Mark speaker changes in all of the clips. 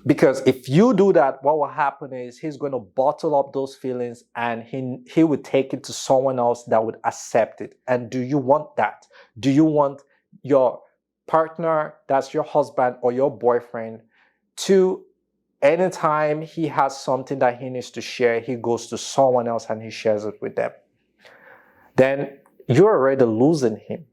Speaker 1: Because if you do that, what will happen is he's going to bottle up those feelings and he would take it to someone else that would accept it. And do you want that? Do you want your partner, that's your husband or your boyfriend, to anytime he has something that he needs to share, he goes to someone else and he shares it with them? Then you're already losing him.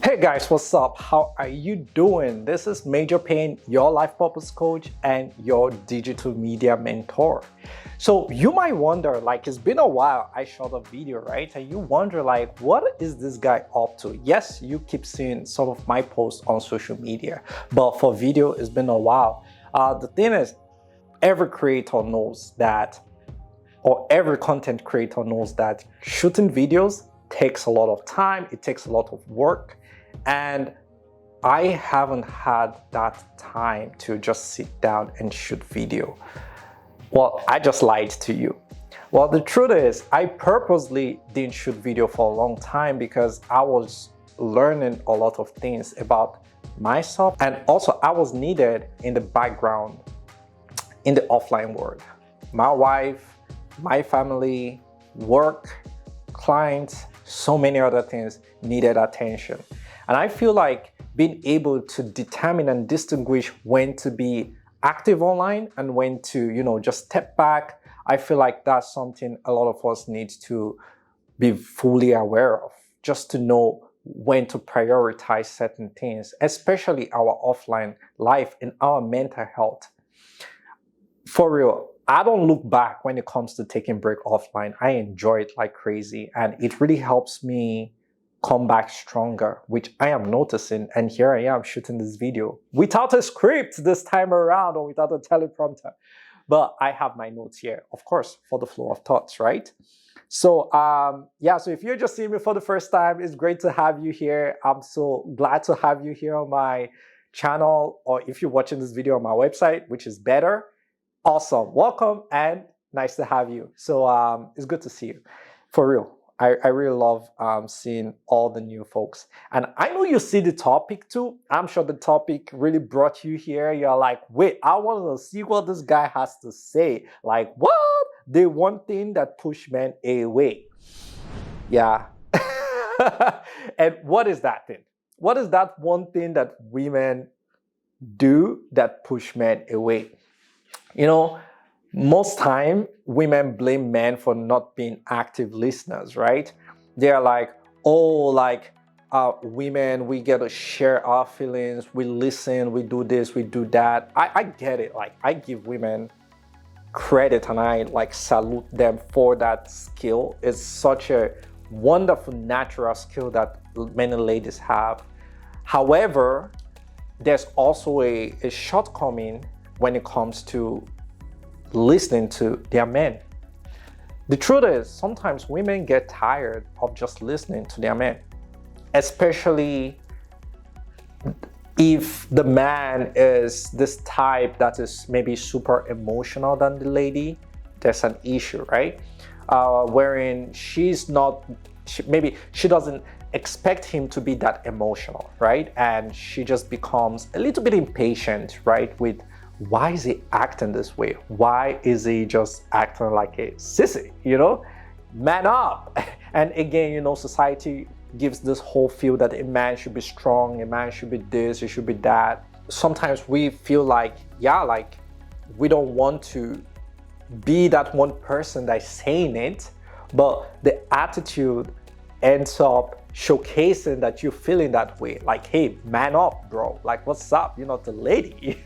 Speaker 1: Hey guys, what's up? How are you doing? This is Major Pane, your life purpose coach and your digital media mentor. So you might wonder, like, it's been a while I shot a video, right? And you wonder, like, what is this guy up to? Yes, you keep seeing some of my posts on social media, but for video, it's been a while. The thing is, every creator knows that, or every content creator knows that shooting videos takes a lot of time, it takes a lot of work. And I haven't had that time to just sit down and shoot video. Well, I just lied to you. Well, the truth is, I purposely didn't shoot video for a long time because I was learning a lot of things about myself, and also I was needed in the background, in the offline world. My wife, my family, work, clients, so many other things needed attention. And I feel like being able to determine and distinguish when to be active online and when to, just step back, I feel like that's something a lot of us need to be fully aware of, just to know when to prioritize certain things, especially our offline life and our mental health. For real, I don't look back when it comes to taking break offline. I enjoy it like crazy, and it really helps me come back stronger, which I am noticing. And here I am shooting this video without a script this time around, or without a teleprompter. But I have my notes here, of course, for the flow of thoughts, right? So so if you're just seeing me for the first time, it's great to have you here. I'm so glad to have you here on my channel, or if you're watching this video on my website, which is better. Awesome. Welcome and nice to have you. So it's good to see you. For real. I really love seeing all the new folks. And I know you see the topic too. I'm sure the topic really brought you here. You're like, wait, I want to see what this guy has to say. Like, what? The one thing that push men away. Yeah. And what is that thing? What is that one thing that women do that push men away? Most time women blame men for not being active listeners, right? They're like, women, we get to share our feelings, we listen, we do this, we do that. I get it. Like, I give women credit and I salute them for that skill. It's such a wonderful natural skill that many ladies have. However, there's also a shortcoming when it comes to listening to their men. The truth is, sometimes women get tired of just listening to their men, especially if the man is this type that is maybe super emotional than the lady. There's an issue, right? Wherein maybe she doesn't expect him to be that emotional, right? And she just becomes a little bit impatient, right? With, why is he acting this way? Why is he just acting like a sissy? Man up. And again, society gives this whole feel that a man should be strong, a man should be this, he should be that. Sometimes we feel like, we don't want to be that one person that's saying it, but the attitude ends up showcasing that you're feeling that way. Like, hey, man up, bro. Like, what's up? You're not the lady.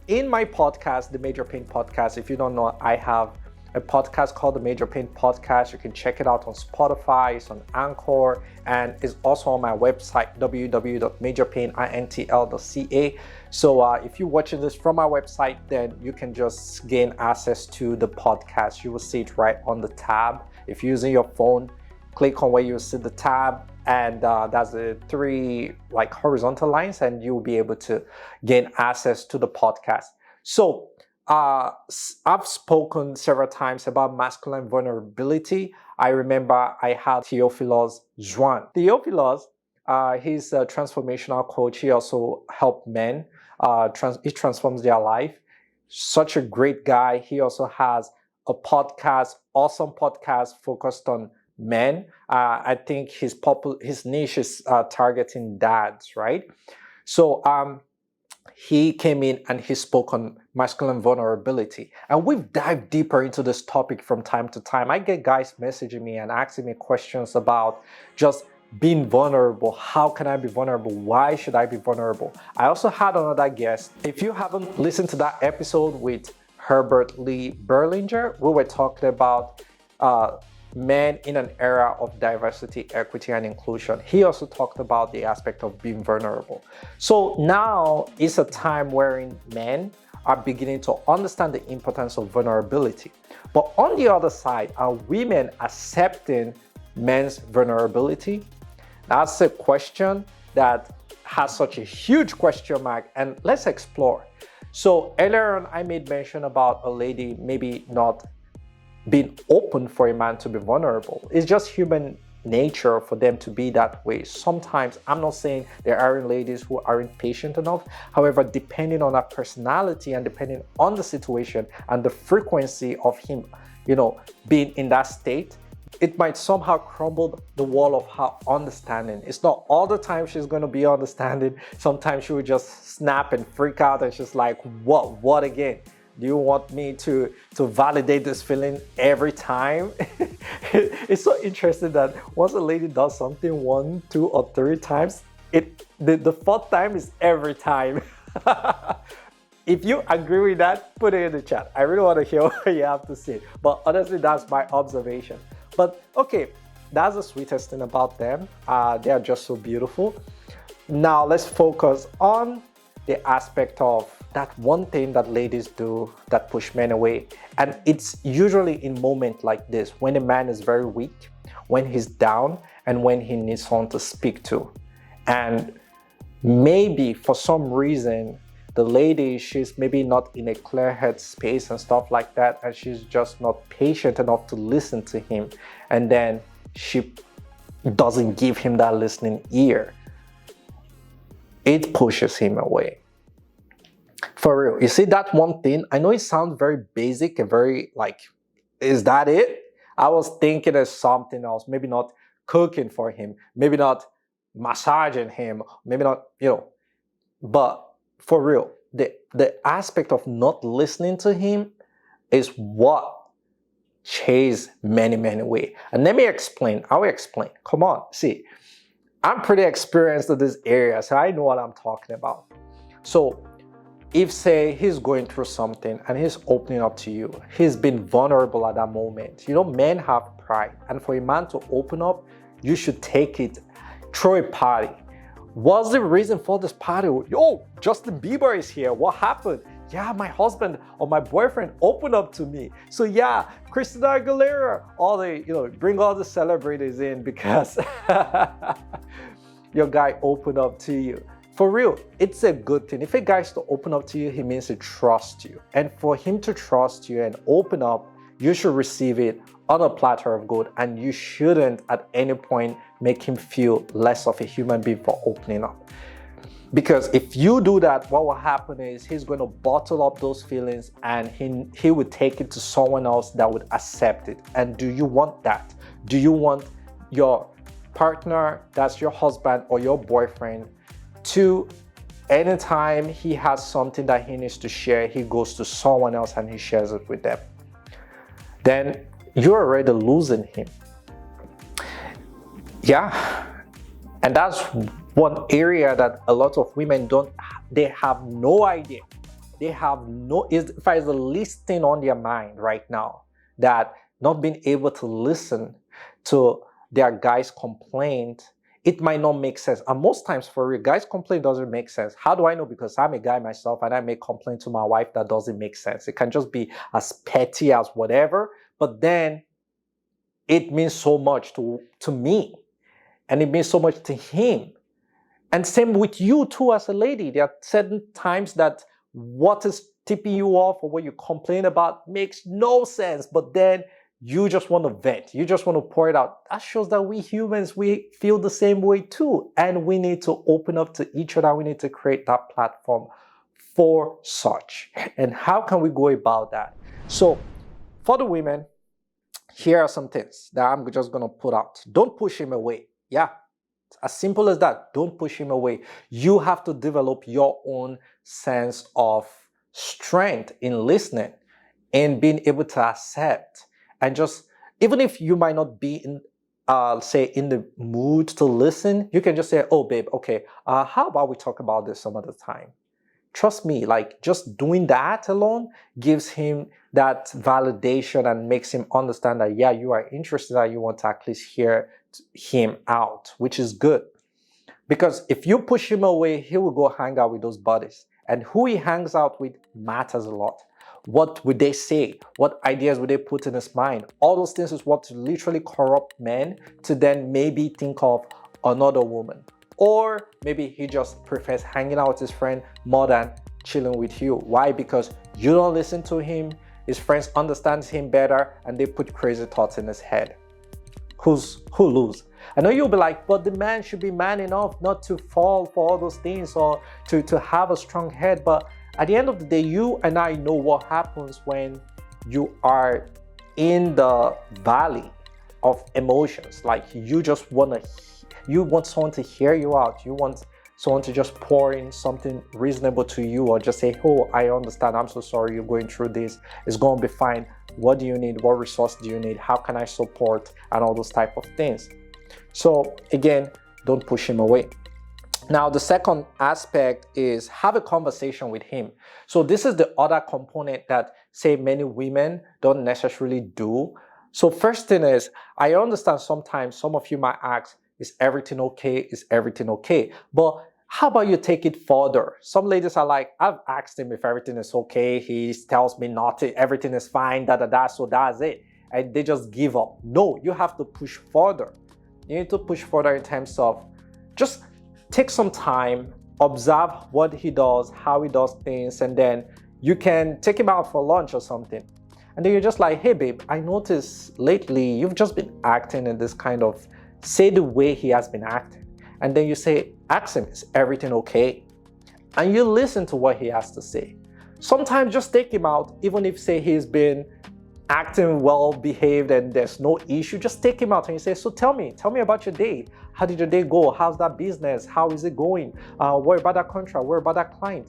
Speaker 1: In my podcast, the Major Pane Podcast, if you don't know, I have a podcast called the Major Pane Podcast. You can check it out on Spotify, it's on Anchor, and it's also on my website, www.majorpaneintl.ca. So if you're watching this from my website, then you can just gain access to the podcast. You will see it right on the tab. If you're using your phone, click on where you see the tab and that's the three like horizontal lines, and you'll be able to gain access to the podcast. So I've spoken several times about masculine vulnerability. I remember I had Theophilus Juan. Theophilus, he's a transformational coach. He also helped men. He transforms their life. Such a great guy. He also has a podcast, awesome podcast focused on men. I think his niche is targeting dads, right? So he came in and he spoke on masculine vulnerability. And we've dived deeper into this topic from time to time. I get guys messaging me and asking me questions about just being vulnerable. How can I be vulnerable? Why should I be vulnerable? I also had another guest. If you haven't listened to that episode with Herbert Lee Berlinger, we were talking about men in an era of diversity, equity, and inclusion. He also talked about the aspect of being vulnerable. So now is a time wherein men are beginning to understand the importance of vulnerability. But on the other side, are women accepting men's vulnerability? That's a question that has such a huge question mark, and let's explore. So earlier on, I made mention about a lady maybe not being open for a man to be vulnerable. It's just human nature for them to be that way. Sometimes, I'm not saying there aren't ladies who aren't patient enough. However, depending on her personality and depending on the situation and the frequency of him, being in that state, it might somehow crumble the wall of her understanding. It's not all the time she's going to be understanding. Sometimes she will just snap and freak out and she's like, what again? Do you want me to validate this feeling every time? It's so interesting that once a lady does something 1, 2, or 3 times, the fourth time is every time. If you agree with that, put it in the chat. I really want to hear what you have to say. But honestly, that's my observation. But okay, that's the sweetest thing about them. They are just so beautiful. Now let's focus on the aspect of that one thing that ladies do that push men away. And it's usually in moments like this, when a man is very weak, when he's down, and when he needs someone to speak to. And maybe for some reason, the lady, she's maybe not in a clear head space and stuff like that, and she's just not patient enough to listen to him. And then she doesn't give him that listening ear. It pushes him away. For real, you see that one thing? I know it sounds very basic and very like, is that it? I was thinking of something else, maybe not cooking for him, maybe not massaging him, maybe not, but for real, the aspect of not listening to him is what chases many men away. And let me explain. I will explain. Come on, see, I'm pretty experienced in this area, so I know what I'm talking about. So if say he's going through something and he's opening up to you, he's been vulnerable at that moment. Men have pride, and for a man to open up, you should take it, throw a party. What's the reason for this party? Yo, Justin Bieber is here. What happened? Yeah, my husband or my boyfriend opened up to me. So yeah, Christina Aguilera, bring all the celebrities in because your guy opened up to you. For real, it's a good thing. If a guy is to open up to you, he means to trust you. And for him to trust you and open up, you should receive it on a platter of gold, and you shouldn't at any point make him feel less of a human being for opening up. Because if you do that, what will happen is he's going to bottle up those feelings and he would take it to someone else that would accept it. And do you want that? Do you want your partner, that's your husband or your boyfriend, to anytime he has something that he needs to share, he goes to someone else and he shares it with them? Then you're already losing him. Yeah. And that's one area that a lot of women they have no idea. They have if there's the least thing on their mind right now, that not being able to listen to their guy's complaint, it might not make sense. And most times for real, guys' complaint doesn't make sense. How do I know? Because I'm a guy myself and I may complain to my wife that doesn't make sense. It can just be as petty as whatever, but then it means so much to me. and it means so much to him. And same with you too as a lady. There are certain times that what is tipping you off or what you complain about makes no sense, but then you just want to vent. You just want to pour it out. That shows that we humans, we feel the same way too. And we need to open up to each other. We need to create that platform for such. And how can we go about that? So for the women, here are some things that I'm just going to put out. Don't push him away. Yeah. As simple as that. Don't push him away. You have to develop your own sense of strength in listening and being able to accept. And just, even if you might not be in, say, in the mood to listen, you can just say, oh, babe, okay, how about we talk about this some other time? Trust me, like just doing that alone gives him that validation and makes him understand that, yeah, you are interested, that you want to at least hear him out, which is good. Because if you push him away, he will go hang out with those buddies. And who he hangs out with matters a lot. What would they say? What ideas would they put in his mind? All those things is what literally corrupt men to then maybe think of another woman. Or maybe he just prefers hanging out with his friend more than chilling with you. Why? Because you don't listen to him, his friends understand him better, and they put crazy thoughts in his head. Who lose? I know you'll be like, but the man should be man enough not to fall for all those things or to have a strong head. But at the end of the day, you and I know what happens when you are in the valley of emotions. Like you just want someone to hear you out. You want someone to just pour in something reasonable to you, or just say, oh, I understand. I'm so sorry you're going through this. It's going to be fine. What do you need? What resource do you need? How can I support? And all those type of things. So again, don't push him away. Now, the second aspect is have a conversation with him. So this is the other component that, say, many women don't necessarily do. So first thing is, I understand sometimes some of you might ask, is everything okay? Is everything okay? But how about you take it further? Some ladies are like, I've asked him if everything is okay. He tells me nothing, everything is fine, so that's it. And they just give up. No, you have to push further. You need to push further in terms of just take some time, observe what he does, how he does things, and then you can take him out for lunch or something. And then you're just like, hey babe, I noticed lately you've just been acting in this kind of, say the way he has been acting. And then you say, ask him, is everything okay? And you listen to what he has to say. Sometimes just take him out, even if say he's been acting well behaved and there's no issue, just take him out and you say, so tell me about your day. How did your day go? How's that business? How is it going? What about that contract? What about that client?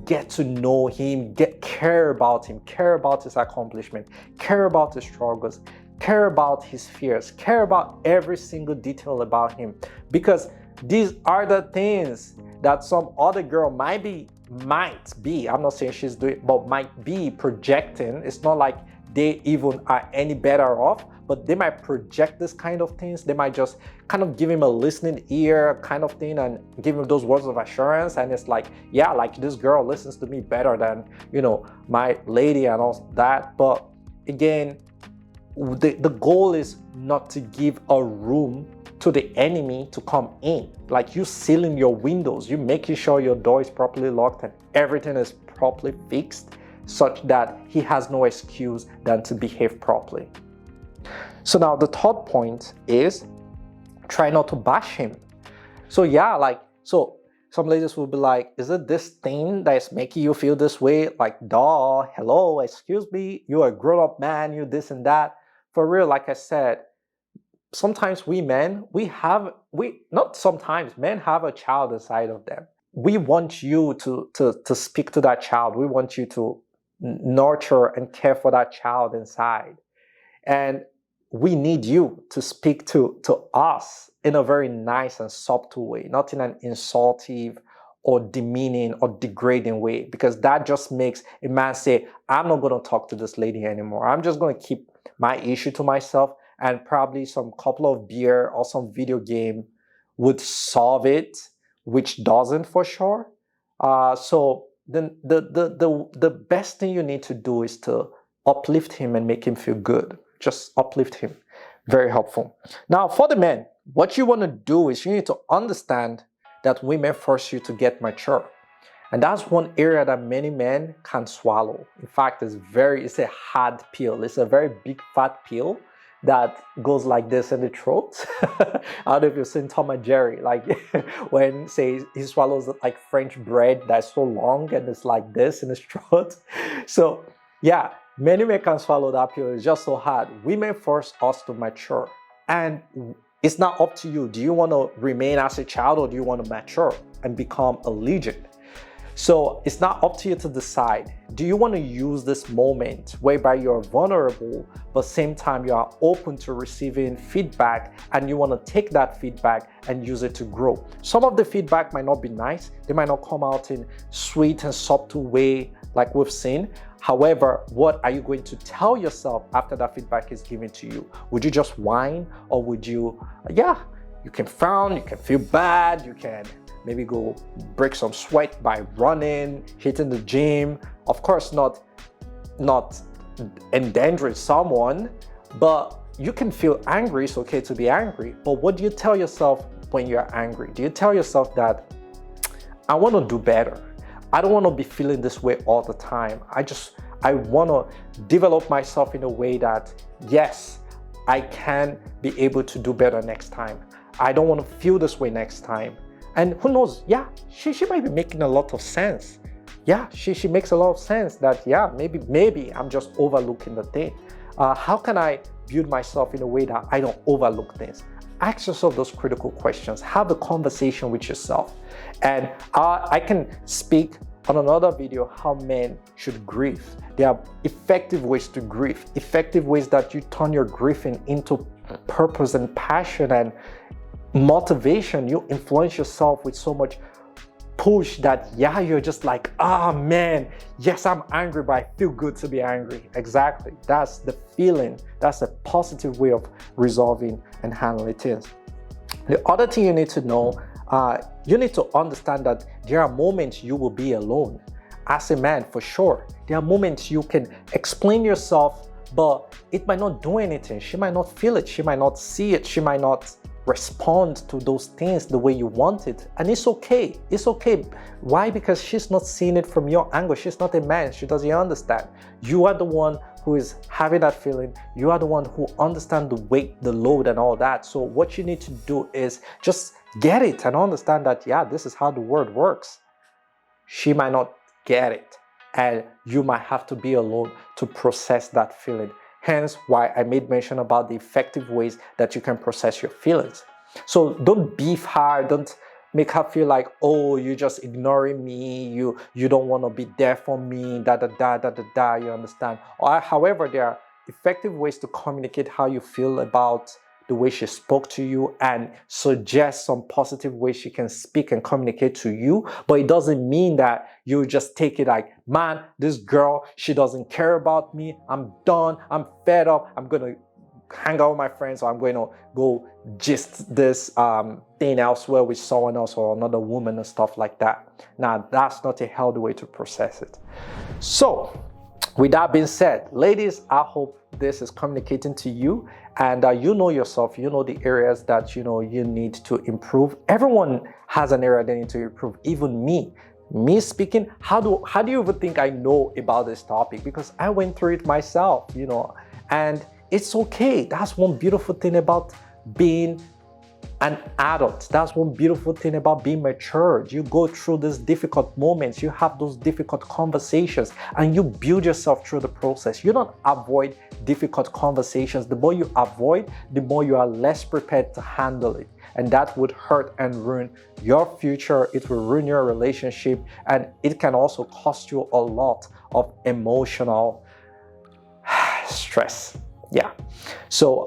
Speaker 1: Get to know him, care about him, care about his accomplishment, care about his struggles, care about his fears, care about every single detail about him. Because these are the things that some other girl might be, I'm not saying she's doing, but might be projecting. It's not like they even are any better off, but they might project this kind of things. They might just kind of give him a listening ear kind of thing and give him those words of assurance. And it's like, yeah, like this girl listens to me better than, my lady and all that. But again, the goal is not to give a room to the enemy to come in. Like you sealing your windows, you making sure your door is properly locked and everything is properly fixed, such that he has no excuse than to behave properly. So now the third point is try not to bash him. So some ladies will be like, is it this thing that is making you feel this way? Like, duh, hello, excuse me, you're a grown-up man, you this and that. For real, like I said, sometimes men have a child inside of them. We want you to speak to that child. We want you to nurture and care for that child inside. And we need you to speak to us in a very nice and subtle way, not in an insultive or demeaning or degrading way, because that just makes a man say, I'm not going to talk to this lady anymore. I'm just going to keep my issue to myself, and probably some couple of beer or some video game would solve it, which doesn't for sure. So then the best thing you need to do is to uplift him and make him feel good. Just uplift him. Very helpful. Now for the men, What you want to do is you need to understand that women force you to get mature. And that's one area that many men can swallow. In fact, it's a hard pill. It's a very big fat pill that goes like this in the throat. I don't know if you've seen Tom and Jerry, like when say he swallows like French bread that's so long and it's like this in his throat. So yeah, many men can swallow that pill. It's just so hard. Women force us to mature. And it's not up to you. Do you want to remain as a child or do you want to mature and become a legend? So it's not up to you to decide. Do you want to use this moment whereby you're vulnerable, but same time you are open to receiving feedback and you want to take that feedback and use it to grow? Some of the feedback might not be nice. They might not come out in sweet and subtle way like we've seen. However, what are you going to tell yourself after that feedback is given to you? Would you just whine, or would you, you can frown, you can feel bad, you can maybe go break some sweat by running, hitting the gym. Of course, not endangering someone, but you can feel angry. It's okay to be angry. But what do you tell yourself when you're angry? Do you tell yourself that I want to do better? I don't want to be feeling this way all the time. I want to develop myself in a way that, yes, I can be able to do better next time. I don't want to feel this way next time. And who knows, she might be making a lot of sense. She makes a lot of sense that, maybe I'm just overlooking the thing. How can I build myself in a way that I don't overlook things? Ask yourself those critical questions. Have a conversation with yourself. And I can speak on another video how men should grieve. There are effective ways to grieve, effective ways that you turn your grieving into purpose and passion and motivation. You influence yourself with so much push that you're just like, man, yes, I'm angry, but I feel good to be angry. Exactly. That's the feeling. That's a positive way of resolving and handling things. The other thing you need to know, you need to understand that there are moments you will be alone. As a man, for sure, there are moments you can explain yourself, but it might not do anything. She might not feel it. She might not see it. She might not respond to those things the way you want it. And it's okay. It's okay. Why? Because she's not seeing it from your angle. She's not a man. She doesn't understand. You are the one who is having that feeling. You are the one who understands the weight, the load, and all that. So what you need to do is just get it and understand that, this is how the world works. She might not get it, and you might have to be alone to process that feeling. Hence why I made mention about the effective ways that you can process your feelings. So don't beef her, don't make her feel like, oh, you're just ignoring me, you don't want to be there for me, you understand? Or however, there are effective ways to communicate how you feel about the way she spoke to you and suggest some positive ways she can speak and communicate to you. But it doesn't mean that you just take it like, man, this girl, she doesn't care about me. I'm done. I'm fed up. I'm going to hang out with my friends, or I'm going to go gist this thing elsewhere with someone else or another woman and stuff like that. Now, that's not a healthy way to process it. So, with that being said, ladies, I hope this is communicating to you, and you know yourself, you know the areas that you need to improve. Everyone has an area they need to improve, even me speaking. How do you even think I know about this topic? Because I went through it myself, and it's okay. That's one beautiful thing about being an adult. That's one beautiful thing about being matured. You go through these difficult moments, you have those difficult conversations, and you build yourself through the process. You don't avoid difficult conversations. The more you avoid, the more you are less prepared to handle it. And that would hurt and ruin your future. It will ruin your relationship, and it can also cost you a lot of emotional stress. So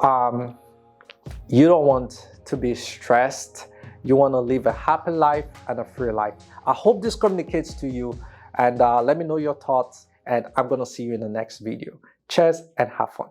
Speaker 1: you don't want to be stressed. You want to live a happy life and a free life. I hope this communicates to you, and let me know your thoughts, and I'm going to see you in the next video. Cheers and have fun.